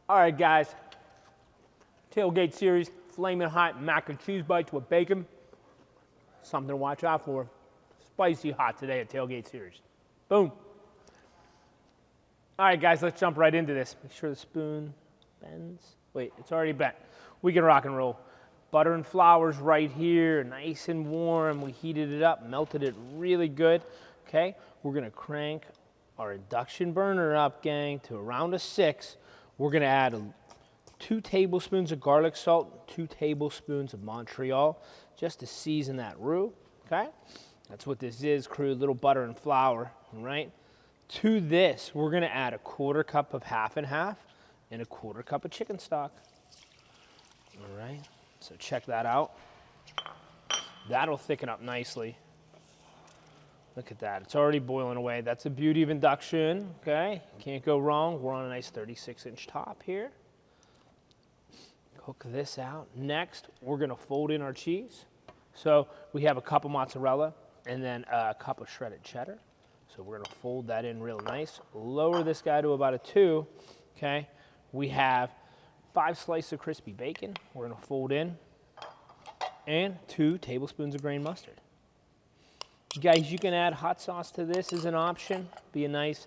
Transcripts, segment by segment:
All right, guys. Tailgate series, flaming hot mac and cheese bites with bacon. Something to watch out for. Spicy hot today at Tailgate series. Boom. All right, guys, let's jump right into this. Make sure the spoon bends. Wait, it's already bent. We can rock and roll. Butter and flour's right here, nice and warm. We heated it up, melted it really good. Okay, we're gonna crank our induction burner up, gang, to around a 6. We're gonna add 2 tablespoons of garlic salt, 2 tablespoons of Montreal, just to season that roux, okay? That's what this is, crew, little butter and flour, all right? To this, we're gonna add a 1/4 cup of half and half and a 1/4 cup of chicken stock, all right? So check that out. That'll thicken up nicely. Look at that, it's already boiling away. That's the beauty of induction, okay? Can't go wrong. We're on a nice 36-inch top here. Cook this out. Next, we're gonna fold in our cheese. So we have a cup of mozzarella and then a cup of shredded cheddar. So we're gonna fold that in real nice. Lower this guy to about a 2, okay? We have 5 slices of crispy bacon. We're gonna fold in, and 2 tablespoons of grain mustard. Guys, you can add hot sauce to this as an option. Be a nice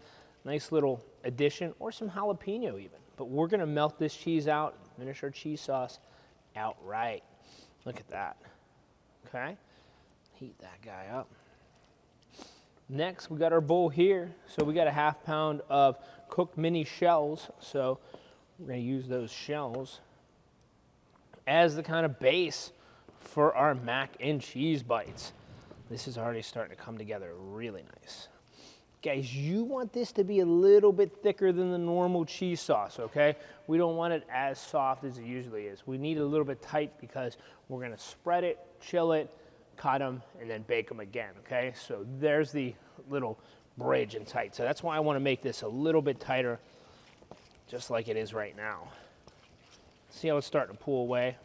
little addition, or some jalapeno even. But we're gonna melt this cheese out, finish our cheese sauce outright. Look at that, okay? Heat that guy up. Next, we got our bowl here. So we got a 1/2 pound of cooked mini shells. So we're gonna use those shells as the kind of base for our mac and cheese bites. This is already starting to come together really nice. Guys, you want this to be a little bit thicker than the normal cheese sauce, okay? We don't want it as soft as it usually is. We need it a little bit tight because we're gonna spread it, chill it, cut them, and then bake them again, okay? So there's the little bridge and tight. So that's why I wanna make this a little bit tighter, just like it is right now. See how it's starting to pull away?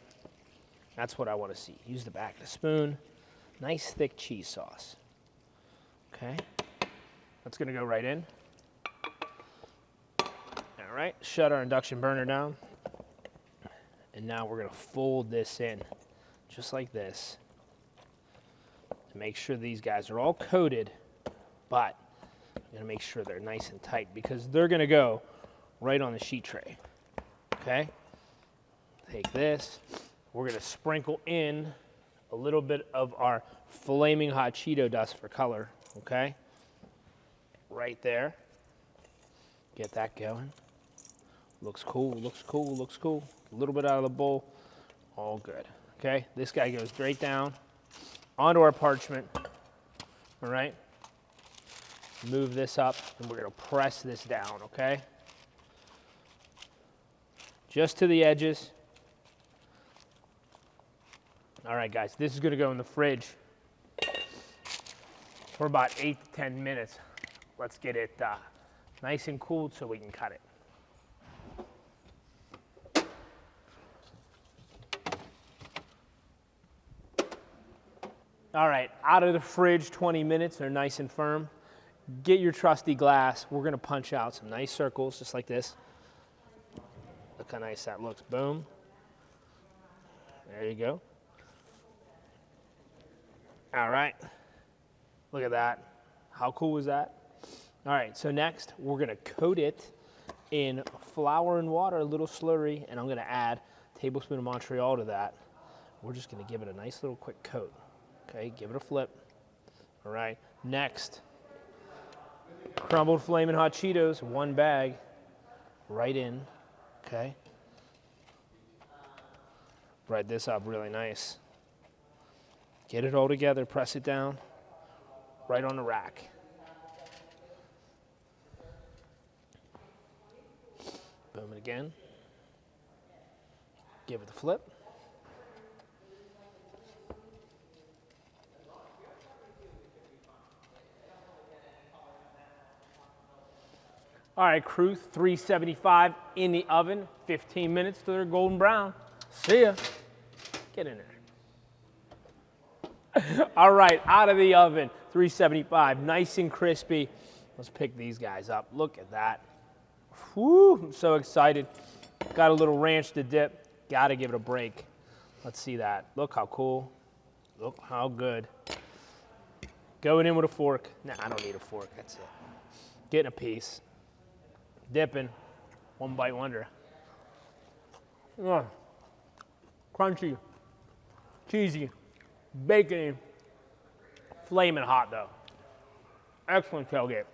That's what I wanna see. Use the back of the spoon. Nice thick cheese sauce, okay? That's gonna go right in. All right, shut our induction burner down. And now we're gonna fold this in, just like this. To make sure these guys are all coated, but I'm gonna make sure they're nice and tight because they're gonna go right on the sheet tray, okay? Take this, we're gonna sprinkle in a little bit of our flaming hot Cheeto dust for color, okay? Right there. Get that going. Looks cool, looks cool, looks cool. A little bit out of the bowl, all good, okay? This guy goes straight down onto our parchment, all right? Move this up, and we're gonna press this down, okay? Just to the edges. All right, guys, this is gonna go in the fridge for about 8 to 10 minutes. Let's get it nice and cooled so we can cut it. All right, out of the fridge, 20 minutes, they're nice and firm. Get your trusty glass. We're gonna punch out some nice circles, just like this. Look how nice that looks, boom. There you go. All right, look at that. How cool was that? All right, so next we're gonna coat it in flour and water, a little slurry, and I'm gonna add a tablespoon of Montreal to that. We're just gonna give it a nice little quick coat. Okay, give it a flip. All right, next, crumbled Flamin' Hot Cheetos, 1 bag, right in, okay? Spread this up really nice. Get it all together, press it down, right on the rack. Boom it again. Give it the flip. All right, crew, 375 in the oven, 15 minutes till they're golden brown. See ya. Get in there. All right, out of the oven, 375, nice and crispy. Let's pick these guys up. Look at that. Whew, I'm so excited. Got a little ranch to dip. Gotta give it a break. Let's see that. Look how cool. Look how good. Going in with a fork. Nah, I don't need a fork. That's it. Getting a piece. Dipping. One bite wonder. Crunchy. Cheesy. Bacony. Flaming hot though. Excellent tailgate.